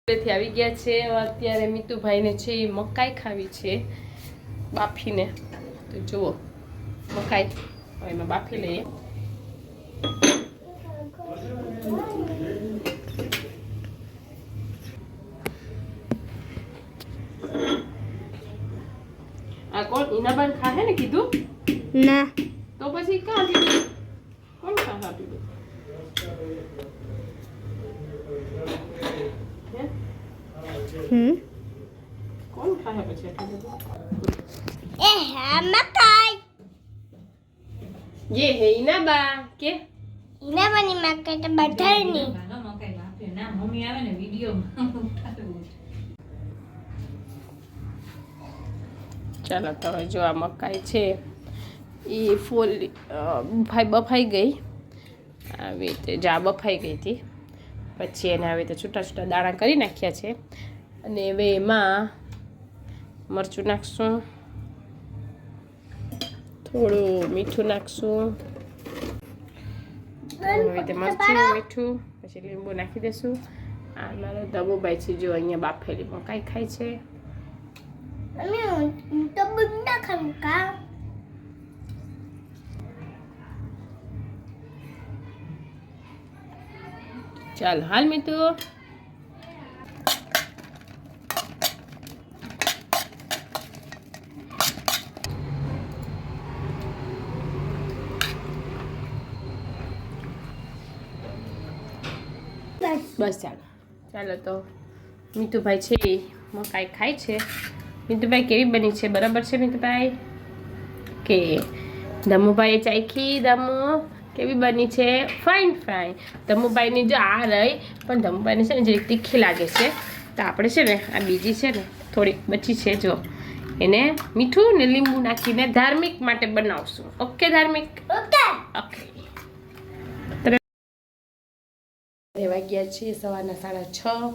થી આવી ગયા છે અત્યારે મીતુભાઈને છે મકાઈ ખાવી છે બાફીને તો જુઓ મકાઈ હવે એમાં બાફી લઈએ આ કોણ ઈનાબાન ખાહે ને કીધું ના તો પછી ક્યાં દીધું કોણ ખાવા પીધું कौन खाया बच्चे ए है मकाई ये है इनाबा के इनाबा ની મકાઈ તો બધાય ની મકાઈ બાફે ના મમ્મી આવે ને વિડિયો ઉતારવું ચાલો તો જો આ મકાઈ છે એ ફૂલ બફાઈ ગઈ આવી રીતે જા બફાઈ ગઈ હતી પછી એને આવી રીતે છૂટા છૂટા દાણા કરી નાખ્યા છે અને હવે એમાં મરચું નાખશું થોડું મીઠું નાખશું આવી રીતે મરચું મીઠું પછી લીંબુ નાખી દઈશું આ મારો દબુભાઈ છે જો અહીંયા બાફેલી મકાઈ ખાય છે તો બુંડા ખમકા ચાલ હાલ મીતુ બસ ચાલો તો મીતુભાઈ છે મકાઈ ખાય છે મીતુભાઈ કેવી બની છે બરાબર છે મીતુભાઈ કે દમુભાઈ ચાખી દમુ કેવી બની છે ફાઇન ફાઇન ધમુભાઈની જો આ રહી પણ ધમુભાઈને છે ને જે તીખી લાગે છે તો આપણે છે ને આ બીજી છે ને થોડીક બચી છે જો એને મીઠું ને લીંબુ નાખીને ધાર્મિક માટે બનાવશું ઓકે ધાર્મિક ઓકે વાગ્યા છે સવારના 6:30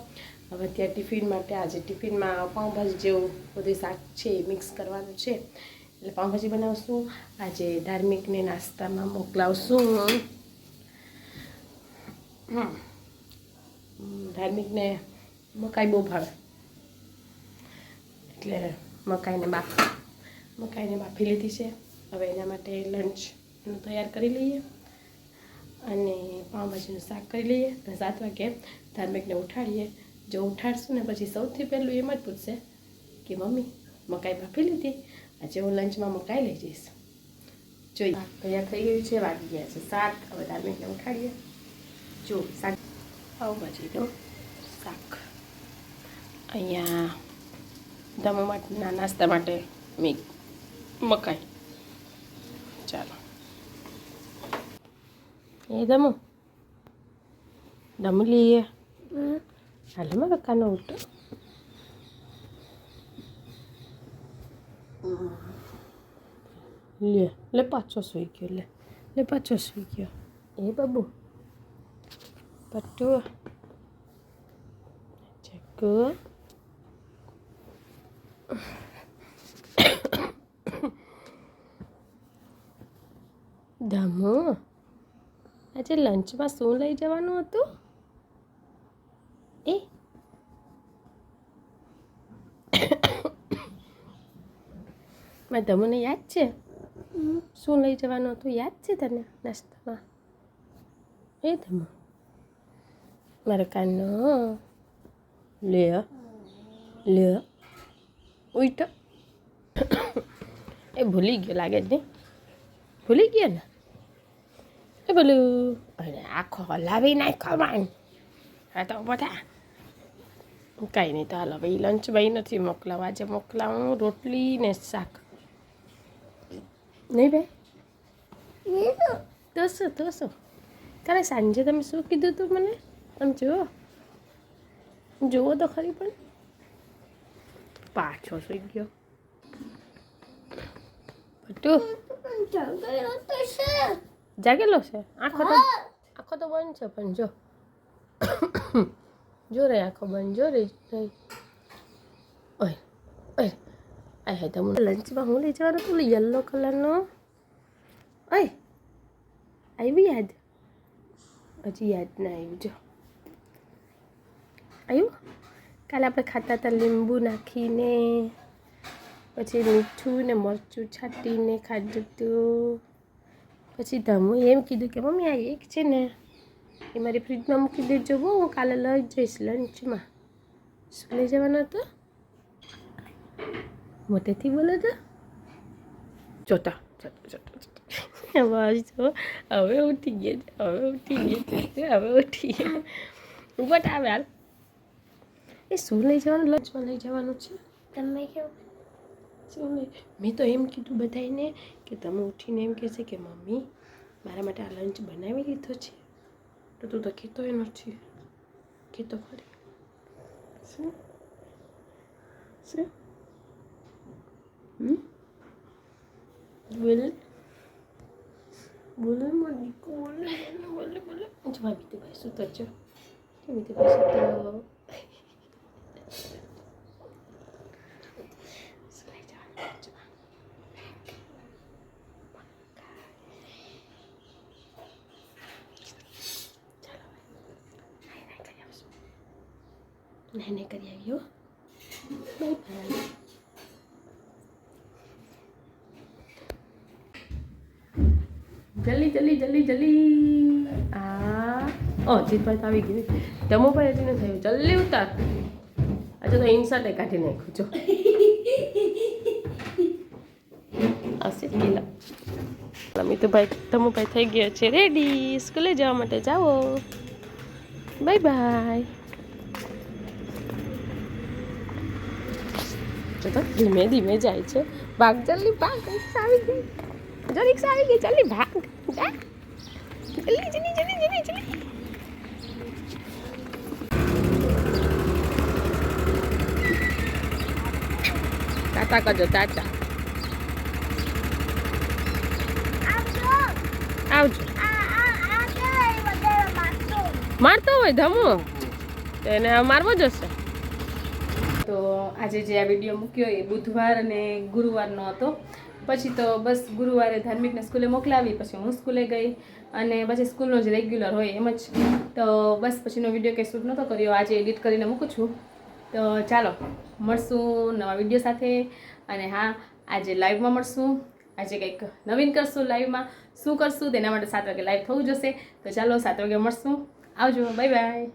હવે ત્યાં ટિફિન માટે આજે ટિફિનમાં પાઉંભાજી જેવું બધું શાક છે મિક્સ કરવાનું છે એટલે પાઉંભાજી બનાવશું આજે ધાર્મિકને નાસ્તામાં મોકલાવશું ધાર્મિકને મકાઈ બહુ ભાવે એટલે મકાઈને બાફી લીધી છે હવે એના માટે લંચ એનું તૈયાર કરી લઈએ અને પાઉંભાજીનું શાક કરી લઈએ અને 7 વાગે ધાર્મિકને ઉઠાડીએ જો ઉઠાડશું ને પછી સૌથી પહેલું એમ જ પૂછશે કે મમ્મી મકાઈ બાફી લીધી આજે હું લંચમાં મકાઈ લઈ જઈશ જોઈએ તૈયાર થઈ ગયું છે વાગી ગયા છે 7 હવે ધાર્મિકને ઉઠાડીએ જો શાક પાઉંભાજીનું શાક અહીંયા ધમુ માટેના નાસ્તા માટે મકાઈ ચાલો એ દમુ લઈએ હાલમાં કાનો ઉઠો લે પાછો સુઈ ગયો લે પાછો સુઈ ગયો એ બાબુ પટ્ટુ ચક્કુ દમુ આજે લંચમાં શું લઈ જવાનું હતું એ મારા ધમુને યાદ છે શું લઈ જવાનું હતું યાદ છે તને નાસ્તામાં એ ધમુ મારા કાનો લે ઉઈટ એ ભૂલી ગયો લાગે જ નહીં ભૂલી ગયો ને એ બોલું અને આખો હલાવી નાખો માન હા તો બધા કંઈ નહીં તો હાલ હવે લંચ ભાઈ નથી મોકલાવ આજે મોકલાવું રોટલી ને શાક નહીં ભાઈ તો શું કાલે સાંજે તમે શું કીધું તું મને આમ જુઓ તો ખરી પણ પાછો સુઈ ગયો પટ્ટુ જાગેલો છે આખો તો બંધ છે પણ જો રે આખો બંધ જો રે ઓય આ હે તો લંચમાં હું લઈ જવાનું તું યલો કલરનો ઓય આવી યાદ હજી યાદ ના આવ્યું જો આવ્યું કાલે આપણે ખાતા હતા લીંબુ નાખીને, પછી મીઠું ને મરચું છાંટીને ખાધું હતું. પછી ધમુએ એમ કીધું કે મમ્મી આ એક છે ને એ મારી ફ્રીજમાં મૂકી દેજો, બહુ હું કાલે લઈ જઈશ લંચમાં. શું લઈ જવાનો હતો? મોટેથી બોલો તો. જોતા બસ જો હવે ઉઠી ગયા, હવે ઉઠી ગયા, હવે ઉઠી ગયા. બટ આવે હાલ. એ શું લઈ જવાનું? લંચમાં લઈ જવાનું છે. તમે કેવું શું લઈ? મેં તો એમ કીધું બધાને કે તમે ઉઠીને એમ કહેશે કે મમ્મી મારા માટે આ લંચ બનાવી લીધો છે, તો તું તો કહેતો એ નથી. કહેતો ખરી. શું શું બોલ બોલો મમ્મી, બોલે બોલે બોલે. જો મિતુભાઈ શું તો જો મિતુભાઈ શું તો નહીં કરી આવ્યો. Bye bye. જલ્દી જલ્દી જલ્દી જલ્દી. જીતભાઈ તો આવી ગયું. ધમો પણ એટલી નથી થયું. જલ્દી ઉતાર. આજે તો ઇન્સર્ટે કાઢી નાખ્યું જો. હશે ગયેલા મિતુભાઈ ધમુભાઈ થઈ ગયો છે રેડી સ્કૂલે જવા માટે. જાઓ બાય બાય. તો ધીમે ધીમે જાય છે. ભાગ જલ્દી ભાગ. રિક્ષા આવી ગઈ. જો રિક્ષા આવી ગઈ. જલ્દી ભાગ. જા જલ્દી જલ્દી જલ્દી જલ્દી જલ્દી. ટાટા કરજો ટાટા. આવજો. મારતો હોય ધમો તો એને મારવો જ હશે. તો આજે જે આ વિડીયો મૂક્યો એ બુધવાર અને ગુરુવારનો હતો. પછી તો બસ ગુરુવારે ધાર્મિકને સ્કૂલે મોકલાવી, પછી હું સ્કૂલે ગઈ અને પછી સ્કૂલનો જે રેગ્યુલર હોય એમ જ. તો બસ પછીનો વિડીયો કંઈ શૂટ નહોતો કર્યો, આજે એડિટ કરીને મૂકું છું. તો ચાલો મળશું નવા વિડીયો સાથે. અને હા, આજે લાઈવમાં મળશું. આજે કંઈક નવીન કરશું. લાઈવમાં શું કરશું તેના માટે 7 વાગે લાઈવ થવું જશે. તો ચાલો 7 વાગે મળશું. આવજો. Bye bye.